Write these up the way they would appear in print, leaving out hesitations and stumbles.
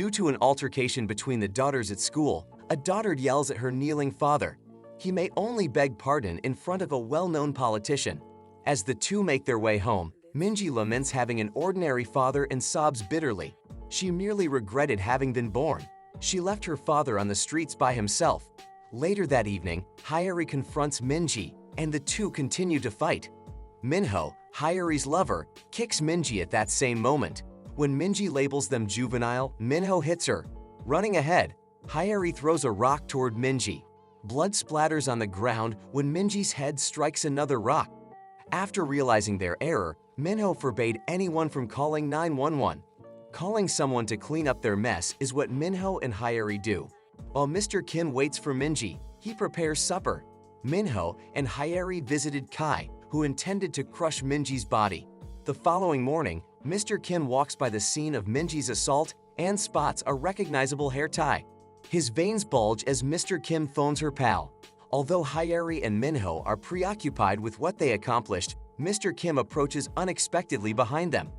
Due to an altercation between the daughters at school, a daughter yells at her kneeling father. He may only beg pardon in front of a well-known politician. As the two make their way home, Minji laments having an ordinary father and sobs bitterly. She merely regretted having been born. She left her father on the streets by himself. Later that evening, Hyori confronts Minji, and the two continue to fight. Minho, Hyori's lover, kicks Minji at that same moment. When Minji labels them juvenile, Minho hits her. Running ahead, Hyori throws a rock toward Minji. Blood splatters on the ground when Minji's head strikes another rock. After realizing their error, Minho forbade anyone from calling 911. Calling someone to clean up their mess is what Minho and Hyori do. While Mr. Kim waits for Minji, he prepares supper. Minho and Hyori visited Kai, who intended to crush Minji's body. The following morning, Mr. Kim walks by the scene of Minji's assault and spots a recognizable hair tie. His veins bulge as Mr. Kim phones her pal. Although Hyori and Minho are preoccupied with what they accomplished, Mr. Kim approaches unexpectedly behind them.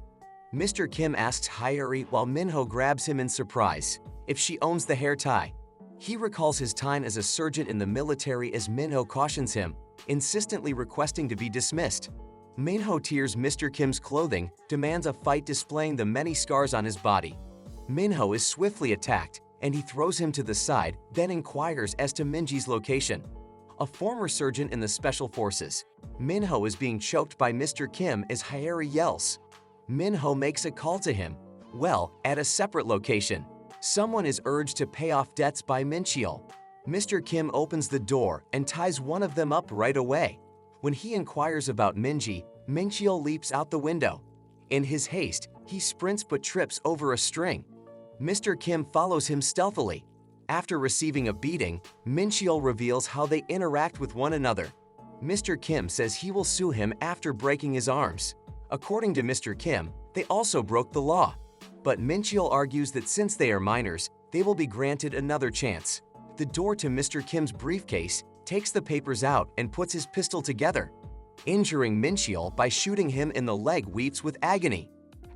Mr. Kim asks Hyori while Minho grabs him in surprise if she owns the hair tie. He recalls his time as a sergeant in the military as Minho cautions him, insistently requesting to be dismissed. Minho tears Mr. Kim's clothing, demands a fight displaying the many scars on his body. Minho is swiftly attacked, and he throws him to the side, then inquires as to Minji's location. A former sergeant in the Special Forces, Minho is being choked by Mr. Kim as Hyori yells. Minho makes a call to him. Well, at a separate location, someone is urged to pay off debts by Mincheol. Mr. Kim opens the door and ties one of them up right away. When he inquires about Minji, Mincheol leaps out the window. In his haste, he sprints but trips over a string. Mr. Kim follows him stealthily. After receiving a beating, Mincheol reveals how they interact with one another. Mr. Kim says he will sue him after breaking his arms. According to Mr. Kim, they also broke the law. But Mincheol argues that since they are minors, they will be granted another chance. The door to Mr. Kim's briefcase takes the papers out and puts his pistol together. Injuring Mincheol by shooting him in the leg weeps with agony.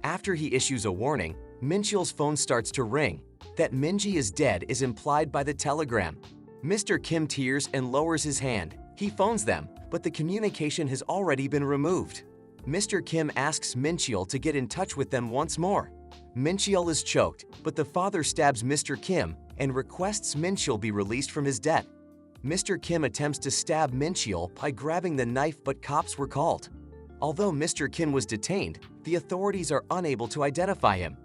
After he issues a warning, Mincheol's phone starts to ring. That Minji is dead is implied by the telegram. Mr. Kim tears and lowers his hand. He phones them, but the communication has already been removed. Mr. Kim asks Mincheol to get in touch with them once more. Mincheol is choked, but the father stabs Mr. Kim and requests Mincheol be released from his debt. Mr. Kim attempts to stab Mincheol by grabbing the knife, but cops were called. Although Mr. Kim was detained, the authorities are unable to identify him.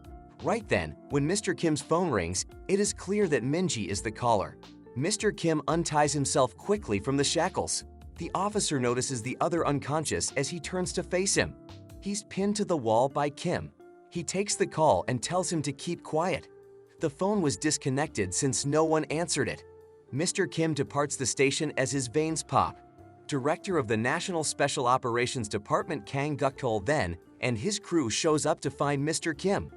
Right then, when Mr. Kim's phone rings, it is clear that Minji is the caller. Mr. Kim unties himself quickly from the shackles. The officer notices the other unconscious as he turns to face him. He's pinned to the wall by Kim. He takes the call and tells him to keep quiet. The phone was disconnected since no one answered it. Mr. Kim departs the station as his veins pop. Director of the National Special Operations Department Kang Guk-tol then and his crew shows up to find Mr. Kim.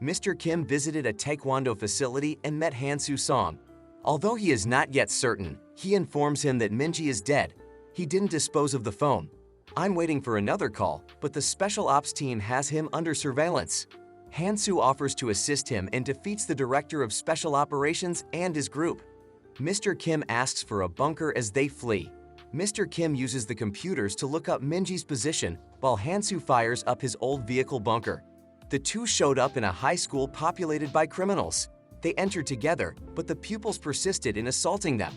Mr. Kim visited a taekwondo facility and met Han-soo Song. Although he is not yet certain, he informs him that Minji is dead. He didn't dispose of the phone. I'm waiting for another call, but the special ops team has him under surveillance. Han-soo offers to assist him and defeats the director of special operations and his group. Mr. Kim asks for a bunker as they flee. Mr. Kim uses the computers to look up Minji's position while Han-soo fires up his old vehicle bunker. The two showed up in a high school populated by criminals. They entered together, but the pupils persisted in assaulting them.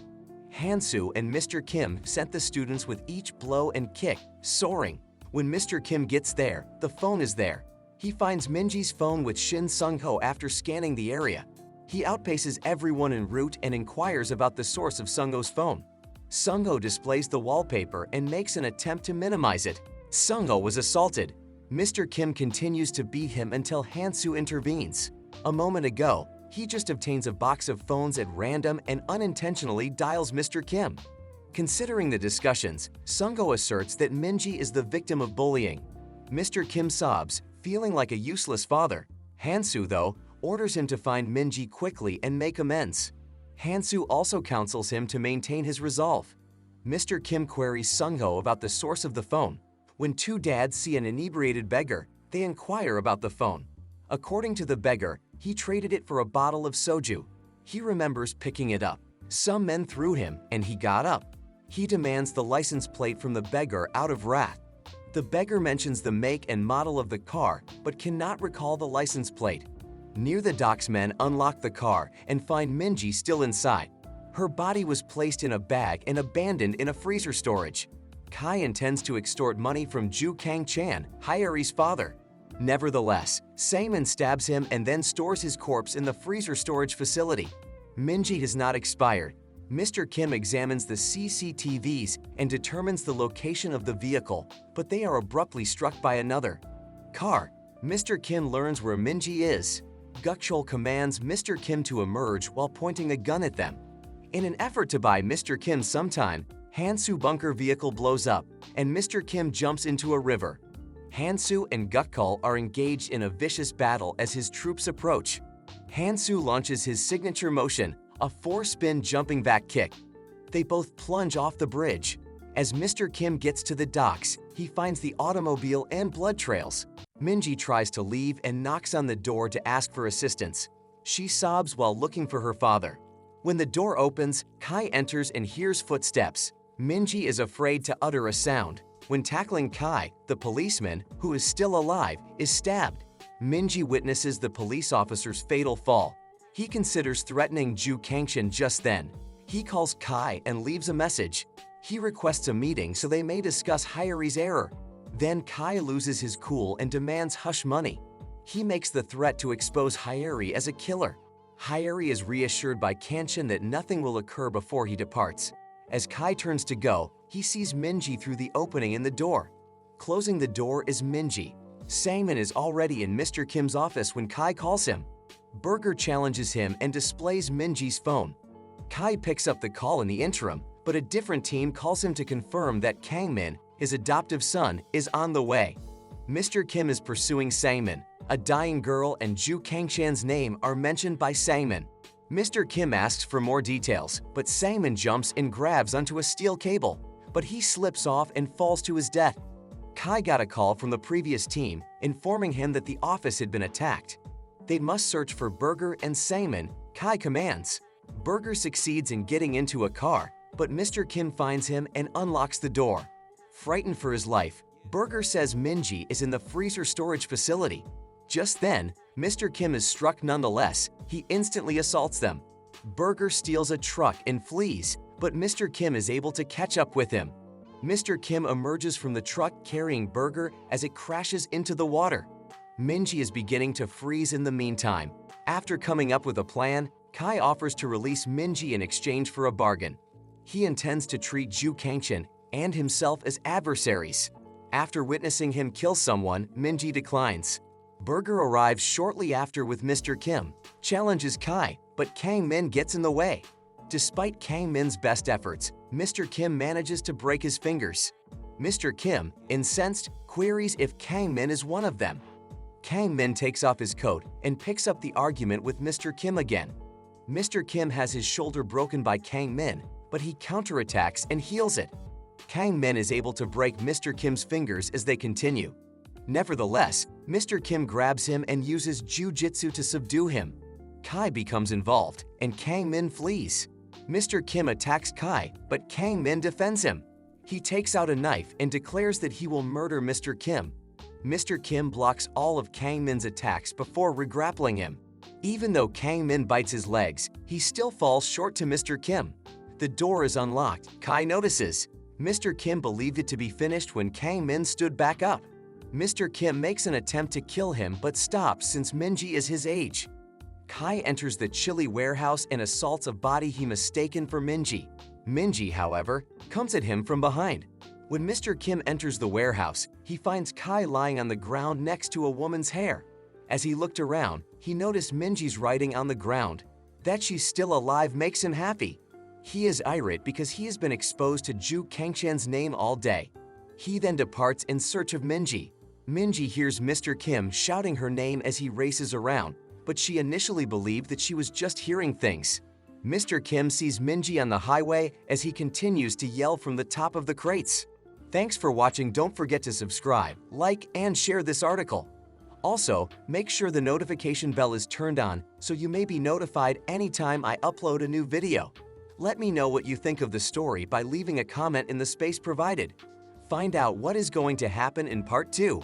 Han-soo and Mr. Kim sent the students with each blow and kick, soaring. When Mr. Kim gets there, the phone is there. He finds Minji's phone with Shin Sung-ho after scanning the area. He outpaces everyone en route and inquires about the source of Sung-ho's phone. Sung-ho displays the wallpaper and makes an attempt to minimize it. Sung-ho was assaulted. Mr. Kim continues to beat him until Han-soo intervenes. A moment ago, he just obtains a box of phones at random and unintentionally dials Mr. Kim. Considering the discussions, Sung-ho asserts that Minji is the victim of bullying. Mr. Kim sobs, feeling like a useless father. Han-soo, though, orders him to find Minji quickly and make amends. Han-soo also counsels him to maintain his resolve. Mr. Kim queries Sung-ho about the source of the phone. When two dads see an inebriated beggar, they inquire about the phone. According to the beggar, He traded it for a bottle of soju. He remembers picking it up. Some men threw him, and he got up. He demands the license plate from the beggar out of wrath. The beggar mentions the make and model of the car, but cannot recall the license plate. Near the docks, men unlock the car and find Minji still inside. Her body was placed in a bag and abandoned in a freezer storage. Kai intends to extort money from Ju Kang-chan, Hyeri's father. Nevertheless, Saemin stabs him and then stores his corpse in the freezer storage facility. Minji has not expired. Mr. Kim examines the CCTVs and determines the location of the vehicle, but they are abruptly struck by another car. Mr. Kim learns where Minji is. Gukchol commands Mr. Kim to emerge while pointing a gun at them. In an effort to buy Mr. Kim some time, Hansu bunker vehicle blows up, and Mr. Kim jumps into a river. Hansu and Gukchol are engaged in a vicious battle as his troops approach. Hansu launches his signature motion, a 4-spin jumping back kick. They both plunge off the bridge. As Mr. Kim gets to the docks, he finds the automobile and blood trails. Minji tries to leave and knocks on the door to ask for assistance. She sobs while looking for her father. When the door opens, Kai enters and hears footsteps. Minji is afraid to utter a sound. When tackling Kai, the policeman, who is still alive, is stabbed. Minji witnesses the police officer's fatal fall. He considers threatening Ju Kang-chan just then. He calls Kai and leaves a message. He requests a meeting so they may discuss Hyeri's error. Then Kai loses his cool and demands hush money. He makes the threat to expose Hyeri as a killer. Hyeri is reassured by Kang-chan that nothing will occur before he departs. As Kai turns to go, he sees Minji through the opening in the door. Closing the door is Minji. Saemin is already in Mr. Kim's office when Kai calls him. Burger challenges him and displays Minji's phone. Kai picks up the call in the interim, but a different team calls him to confirm that Kang-min, his adoptive son, is on the way. Mr. Kim is pursuing Saemin. A dying girl and Ju Kang-chan's name are mentioned by Saemin. Mr. Kim asks for more details, but Saemin jumps and grabs onto a steel cable, but he slips off and falls to his death. Kai got a call from the previous team, informing him that the office had been attacked. They must search for Burger and Saemin. Kai commands. Burger succeeds in getting into a car, but Mr. Kim finds him and unlocks the door. Frightened for his life, Burger says Minji is in the freezer storage facility. Just then, Mr. Kim is struck nonetheless. He instantly assaults them. Burger steals a truck and flees, but Mr. Kim is able to catch up with him. Mr. Kim emerges from the truck carrying Burger as it crashes into the water. Minji is beginning to freeze in the meantime. After coming up with a plan, Kai offers to release Minji in exchange for a bargain. He intends to treat Ju Kang-chan and himself as adversaries. After witnessing him kill someone, Minji declines. Burger arrives shortly after with Mr. Kim, challenges Kai, but Kang-min gets in the way. Despite Kang-min's best efforts, Mr. Kim manages to break his fingers. Mr. Kim, incensed, queries if Kang-min is one of them. Kang-min takes off his coat and picks up the argument with Mr. Kim again. Mr. Kim has his shoulder broken by Kang-min, but he counterattacks and heals it. Kang-min is able to break Mr. Kim's fingers as they continue. Nevertheless, Mr. Kim grabs him and uses jujitsu to subdue him. Kai becomes involved, and Kang-min flees. Mr. Kim attacks Kai, but Kang-min defends him. He takes out a knife and declares that he will murder Mr. Kim. Mr. Kim blocks all of Kang-min's attacks before regrappling him. Even though Kang-min bites his legs, he still falls short to Mr. Kim. The door is unlocked. Kai notices. Mr. Kim believed it to be finished when Kang-min stood back up. Mr. Kim makes an attempt to kill him but stops since Minji is his age. Kai enters the chili warehouse and assaults a body he mistaken for Minji. Minji, however, comes at him from behind. When Mr. Kim enters the warehouse, he finds Kai lying on the ground next to a woman's hair. As he looked around, he noticed Minji's writing on the ground. That she's still alive makes him happy. He is irate because he has been exposed to Ju Kang-chan's name all day. He then departs in search of Minji. Minji hears Mr. Kim shouting her name as he races around, but she initially believed that she was just hearing things. Mr. Kim sees Minji on the highway as he continues to yell from the top of the crates. Thanks for watching. Don't forget to subscribe, like, and share this article. Also, make sure the notification bell is turned on so you may be notified anytime I upload a new video. Let me know what you think of the story by leaving a comment in the space provided. Find out what is going to happen in Part 2.